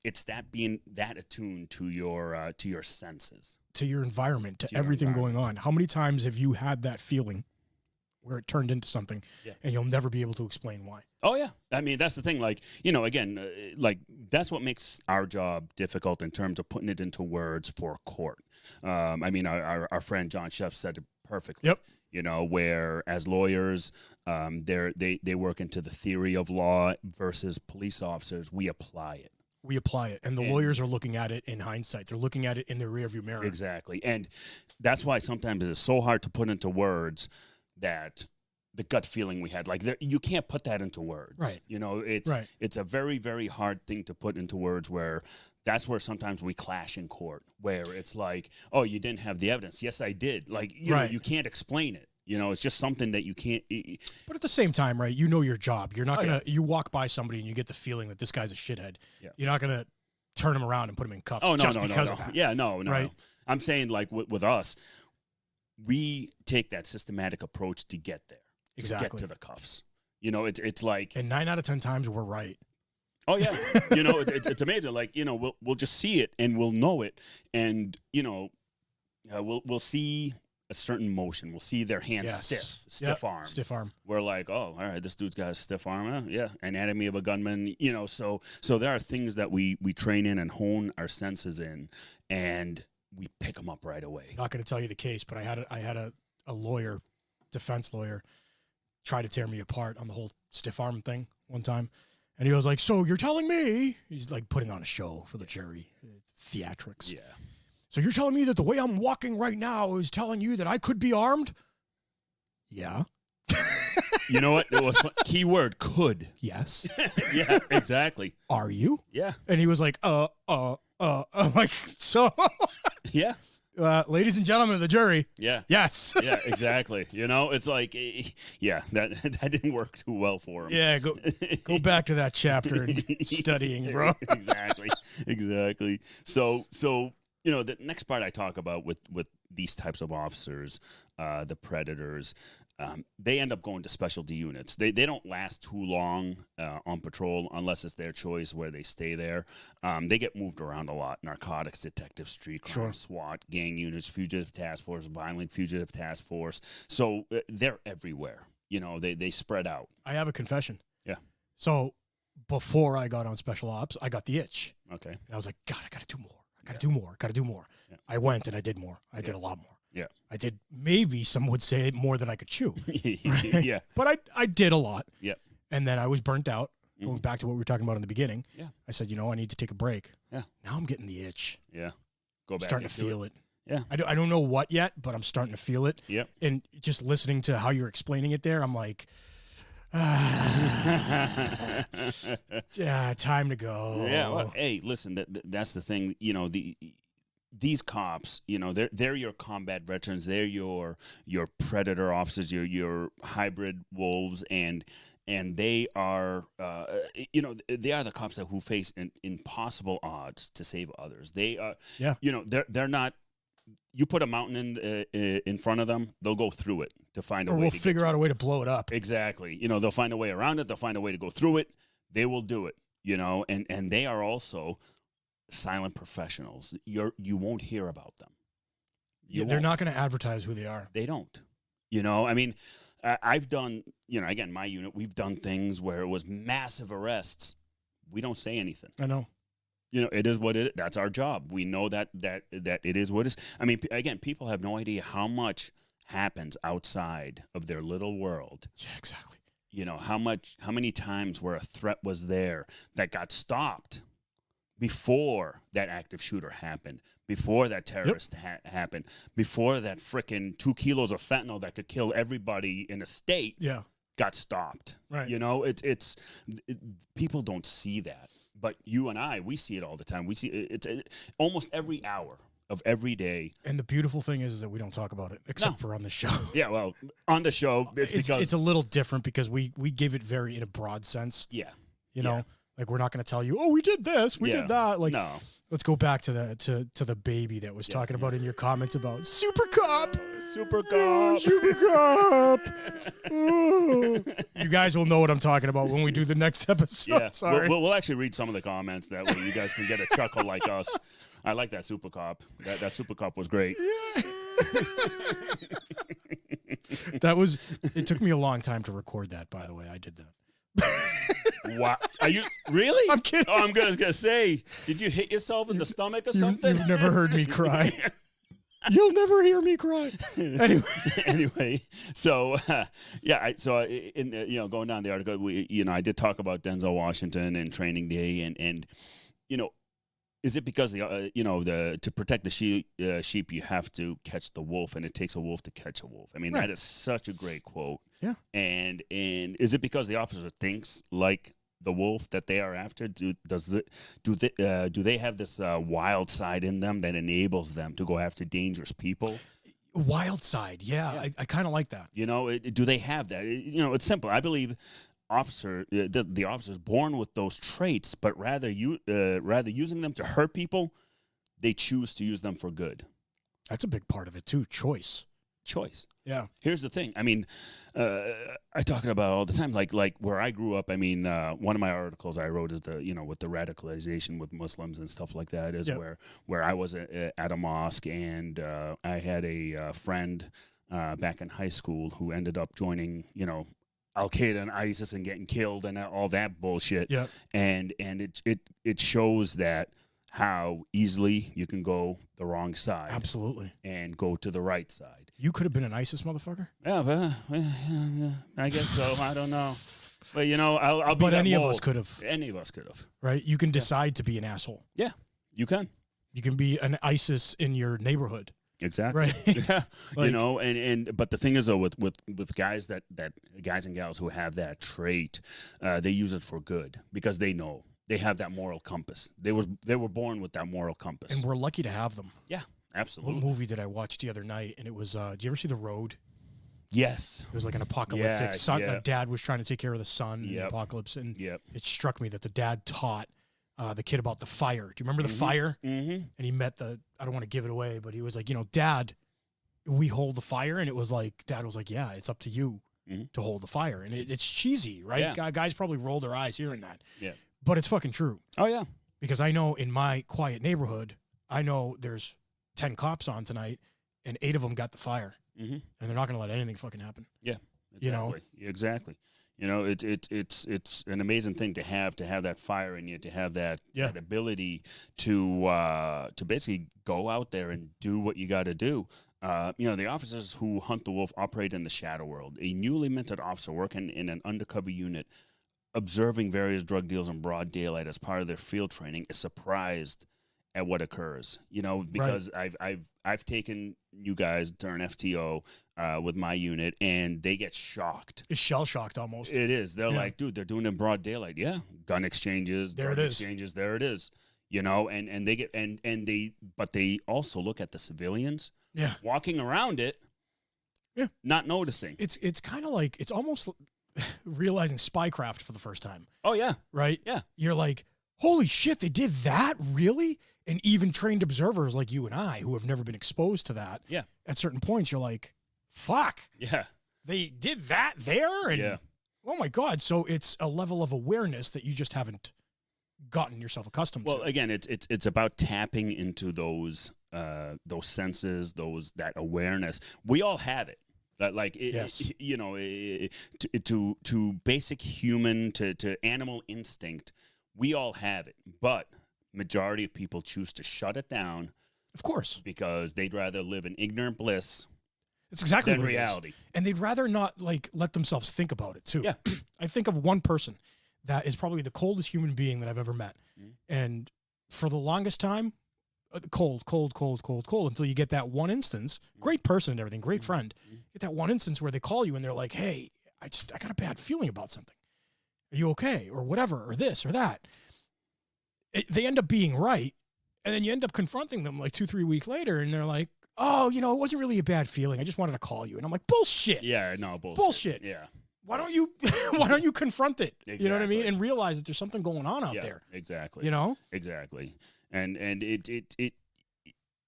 it's that being that attuned to your senses. To your environment, to everything going on. How many times have you had that feeling where it turned into something and you'll never be able to explain why? Oh, yeah. I mean, that's the thing. Like, again, that's what makes our job difficult in terms of putting it into words for court. I mean, our friend John Sheff said it perfectly. Yep. Where as lawyers, they work into the theory of law versus police officers. We apply it. And the lawyers are looking at it in hindsight. They're looking at it in their rearview mirror. Exactly. And that's why sometimes it's so hard to put into words that the gut feeling we had. Like, you can't put that into words. Right. It's a very, very hard thing to put into words, where that's where sometimes we clash in court, where it's like, oh, you didn't have the evidence. Yes, I did. Like, you can't explain it. It's just something that you can't. But at the same time, right, you know your job. You're not going to, you walk by somebody and you get the feeling that this guy's a shithead. Yeah. You're not going to turn him around and put him in cuffs no. because of that. Yeah, no. Right? I'm saying, like, with us, we take that systematic approach to get there. Exactly. To get to the cuffs. It's like. And 9 out of 10 times we're right. Oh, yeah. It's amazing. Like, we'll just see it and we'll know it. And, we'll see a certain motion. We'll see their hands stiff arm. Stiff arm. We're like, oh, all right, this dude's got a stiff arm. Yeah, anatomy of a gunman. So there are things that we train in and hone our senses in, and we pick them up right away. I'm not going to tell you the case, but I had a lawyer, defense lawyer, try to tear me apart on the whole stiff arm thing one time. And he was like, so you're telling me, he's like putting on a show for the jury, theatrics. Yeah. So you're telling me that the way I'm walking right now is telling you that I could be armed? Yeah. You know what? It was keyword could. Yes. Yeah, exactly. Are you? Yeah. And he was like, I'm like, so. Yeah. Ladies and gentlemen of the jury. Yeah. Yes. Yeah, exactly. It's like, yeah, that didn't work too well for him. Yeah, go back to that chapter and studying, bro. Exactly. So the next part I talk about with these types of officers, the predators, they end up going to specialty units. They don't last too long on patrol unless it's their choice where they stay there. They get moved around a lot. Narcotics, detective, street crime, SWAT, gang units, fugitive task force, violent fugitive task force. So they're everywhere. They spread out. I have a confession. Yeah. So before I got on special ops, I got the itch. Okay. And I was like, God, I got to do more. I got to do more. Got to do more. Yeah. I went and I did more. I did a lot more. Yeah. I did maybe some would say more than I could chew. Right? Yeah. But I did a lot. Yeah. And then I was burnt out. Going back to what we were talking about in the beginning. Yeah. I said, I need to take a break. Yeah. Now I'm getting the itch. Yeah. Go back. Starting to feel it. Yeah. I don't know what yet, but I'm starting to feel it. Yep. And just listening to how you're explaining it there, I'm like, yeah, time to go. Yeah. Well, hey, listen, that's the thing. These cops, they're your combat veterans. They're your predator officers, your hybrid wolves, and they are, they are the cops who face impossible odds to save others. They are, they're not. You put a mountain in front of them, they'll go through it to find a way. Or we'll figure out a way to blow it up. Exactly. They'll find a way around it. They'll find a way to go through it. They will do it. And they are also silent professionals. You won't hear about them. They're not going to advertise who they are. They don't. I've done. Again, my unit. We've done things where it was massive arrests. We don't say anything. I know. It is what it is. That's our job. We know that it is what it is. I mean, again, people have no idea how much happens outside of their little world. Yeah, exactly. How many times where a threat was there that got stopped before that active shooter happened, before that terrorist happened, before that frickin' 2 kilos of fentanyl that could kill everybody in a state got stopped. Right. It's people don't see that. But you and I, we see it all the time. We see it's almost every hour of every day. And the beautiful thing is that we don't talk about it, except for on the show. Yeah, well, on the show, it's a little different because we give it very in a broad sense. Yeah. Like we're not going to tell you, we did this, we did that. Like, no. Let's go back to the baby that was talking about in your comments about Super Cop. Super Cop. Super Cop. Ooh. You guys will know what I'm talking about when we do the next episode. Yeah. Sorry. We'll actually read some of the comments. That way you guys can get a chuckle like us. I like that Super Cop. That Super Cop was great. Yeah. It took me a long time to record that, by the way. I did that. Wow. Are you really? I'm kidding. Oh, I'm gonna say, did you hit yourself in the stomach or something? You've never heard me cry. You'll never hear me cry. Anyway, so going down the article, I did talk about Denzel Washington and Training Day, and is it because to protect the sheep you have to catch the wolf, and it takes a wolf to catch a wolf? I mean, that is such a great quote. Yeah. And is it because the officer thinks like the wolf that they are after? Do they have this wild side in them that enables them to go after dangerous people? Wild side, yeah. I kind of like that. Do they have that? It's simple. I believe the officer's born with those traits, but rather using them to hurt people, they choose to use them for good. That's a big part of it too. Choice. Yeah. Here's the thing. I mean, I talk about all the time, like where I grew up. I mean, one of my articles I wrote is with the radicalization with Muslims and stuff like that is where I was at a mosque, and I had a friend back in high school who ended up joining, Al-Qaeda and ISIS and getting killed and all that bullshit. Yeah. And it shows that how easily you can go the wrong side. Absolutely. And go to the right side. You could have been an ISIS motherfucker. Yeah, but I guess so. I don't know. But I'll be. But any of mold. us could have. Any of us could have. Right? You can decide to be an asshole. Yeah, you can. You can be an ISIS in your neighborhood. Exactly. Right. Yeah. But the thing is though, with guys guys and gals who have that trait, they use it for good because they know they have that moral compass. They were born with that moral compass. And we're lucky to have them. Yeah, absolutely. What movie did I watch the other night? And it was, did you ever see The Road? Yes. It was like an apocalyptic son. A dad was trying to take care of the son in the apocalypse. And it struck me that the dad taught the kid about the fire. Do you remember the fire? Mm-hmm. And he met I don't want to give it away, but he was like, Dad, we hold the fire, and it was like, Dad was like, yeah, it's up to you Mm-hmm. to hold the fire. And it's cheesy, right? Yeah. Guys probably roll their eyes hearing that. Yeah. But it's fucking true. Oh, yeah. Because I know in my quiet neighborhood, I know there's 10 cops on tonight, and 8 of them got the fire. Mm-hmm. And they're not going to let anything fucking happen. Yeah. Exactly. You know? Exactly. You know, it's an amazing thing to have that fire in you, to have that ability to basically go out there and do what you got to do. You know, the officers who hunt the wolf operate in the shadow world. A newly minted officer working in an undercover unit, observing various drug deals in broad daylight as part of their field training, is surprised at what occurs. You know, because I've taken you guys during FTO with my unit, and they get shocked. It's shell shocked almost. It is. They're like, dude, they're doing it in broad daylight. Yeah, gun exchanges, there drug it is. exchanges. There it is. You know, and they get but they also look at the civilians. Yeah. Walking around it. Yeah. Not noticing. It's kind of like, it's almost realizing spycraft for the first time. Oh, yeah. Right? Yeah. You're like, holy shit, they did that? Really? And even trained observers like you and I, who have never been exposed to that, Yeah. at certain points, you're like, fuck. Yeah. They did that there? And, Yeah. oh my God. So it's a level of awareness that you just haven't gotten yourself accustomed to. Well, again, it's about tapping into those senses, that awareness. We all have it. Like Yes. you know, to basic human to animal instinct, we all have it. But majority of people choose to shut it down, Of course. because they'd rather live in ignorant bliss It's exactly than what it is. reality. And they'd rather not like let themselves think about it too. Yeah. I think of one person that is probably the coldest human being that I've ever met. Mhm. And for the longest time, cold, until you get that one instance, great person and everything, great friend, get that one instance where they call you and they're like, hey, I got a bad feeling about something. Are you okay? Or whatever, or this or that. They end up being right. And then you end up confronting them like 2-3 weeks later, and they're like, oh, you know, it wasn't really a bad feeling. I just wanted to call you. And I'm like, bullshit. Yeah, no, bullshit. Bullshit. Yeah. Why don't you confront it? You know what I mean? Exactly. And realize that there's something going on out there. Exactly. You know? Exactly. And it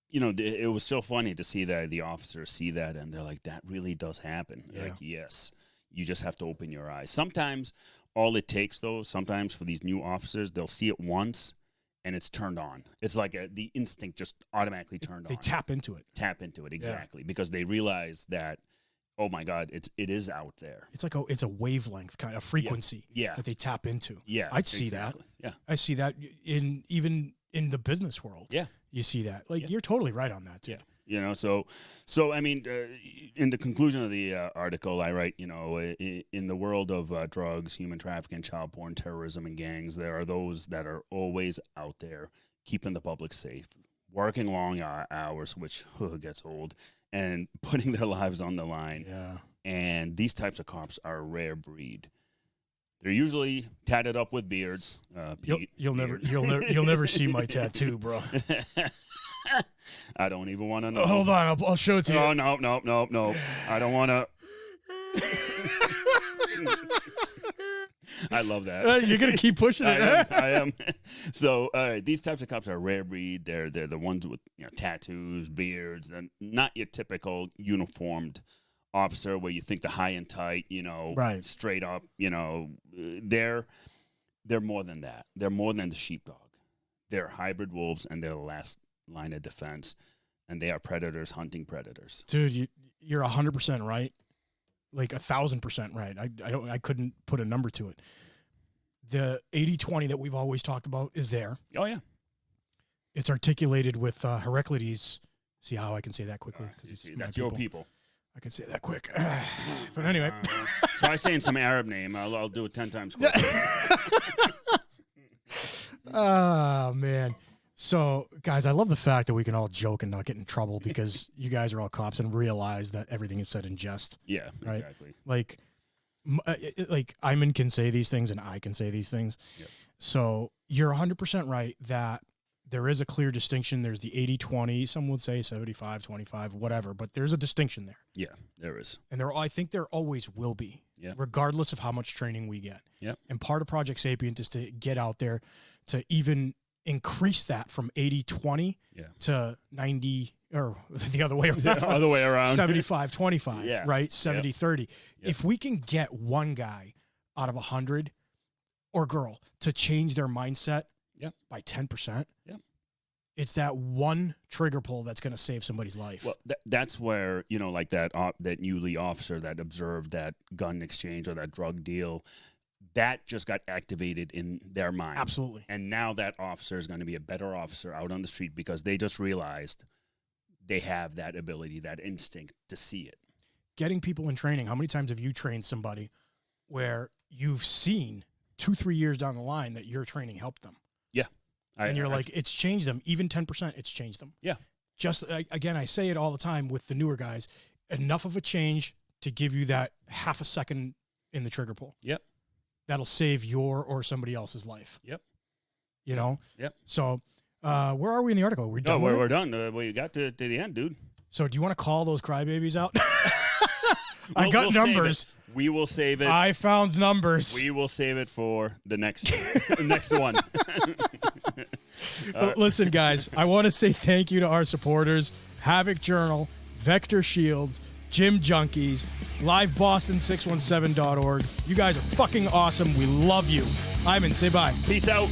you know, it was so funny to see that the officers see that, and they're like, that really does happen. Yeah. Like, yes, you just have to open your eyes. Sometimes all it takes, though, sometimes for these new officers, they'll see it once and it's turned on. It's like the instinct just automatically turned on. They tap into it. Tap into it, exactly, because they realize that, oh my God, it is out there. It's like it's a wavelength kind of frequency that they tap into. Yeah, I'd see exactly. that. Yeah, I see that even in the business world. Yeah, you see that. Like you're totally right on that too. Yeah. You know, so I mean, in the conclusion of the article, I write, you know, in the world of drugs, human trafficking, child porn, terrorism, and gangs, there are those that are always out there keeping the public safe, working long hours, which gets old, and putting their lives on the line. Yeah. And these types of cops are a rare breed. They're usually tatted up with beards. You'll never see my tattoo, bro. I don't even want to know. Hold on, I'll show it to you. Oh, no. I don't want to. I love that. You're gonna keep pushing it. I am. So, these types of cops are a rare breed. They're the ones with tattoos, beards, and not your typical uniformed officer where you think the high and tight, right, straight up. They're more than that. They're more than the sheepdog. They're hybrid wolves, and they're the last line of defense, and they are predators hunting predators. Dude, you're 100% right, like 1,000% right. I couldn't put a number to it. The 80-20 that we've always talked about is there. Oh yeah, it's articulated with Heraclides. See how I can say that quickly? That's your people. I can say that quick. But anyway, try saying some Arab name. I'll do it 10 times quicker. Oh man. So, guys, I love the fact that we can all joke and not get in trouble because you guys are all cops and realize that everything is said in jest. Yeah, right? Exactly. Like Ayman can say these things and I can say these things. Yep. So you're 100% right that there is a clear distinction. There's the 80-20. Some would say 75-25, whatever, but there's a distinction there. Yeah, there is. And I think there always will be, regardless of how much training we get. Yep. And part of Project Sapient is to get out there to even increase that from 80-20 to 90 or the other way around. The other way around. 75-25, Yeah. right? 70-30. Yep. If we can get one guy out of 100 or girl to change their mindset Yep. by 10%, Yep. it's that one trigger pull that's going to save somebody's life. Well, that's where, like that Yulee officer that observed that gun exchange or that drug deal, that just got activated in their mind. Absolutely. And now that officer is going to be a better officer out on the street because they just realized they have that ability, that instinct to see it. Getting people in training, how many times have you trained somebody where you've seen 2-3 years down the line that your training helped them? Yeah. And you're like, it's changed them. Even 10%, it's changed them. Yeah. Just, again, I say it all the time with the newer guys, enough of a change to give you that half a second in the trigger pull. Yep. That'll save your or somebody else's life. Yep. Yep. So where are we in the article? We're done. We're done. We got to the end, dude. So do you want to call those crybabies out? I got numbers. We will save it. I found numbers. We will save it for the next one. Well, listen, guys, I want to say thank you to our supporters, Havok Journal, Vector Shields, Gym Junkies, LiveBoston617.org. You guys are fucking awesome. We love you. Ayman, say bye. Peace out.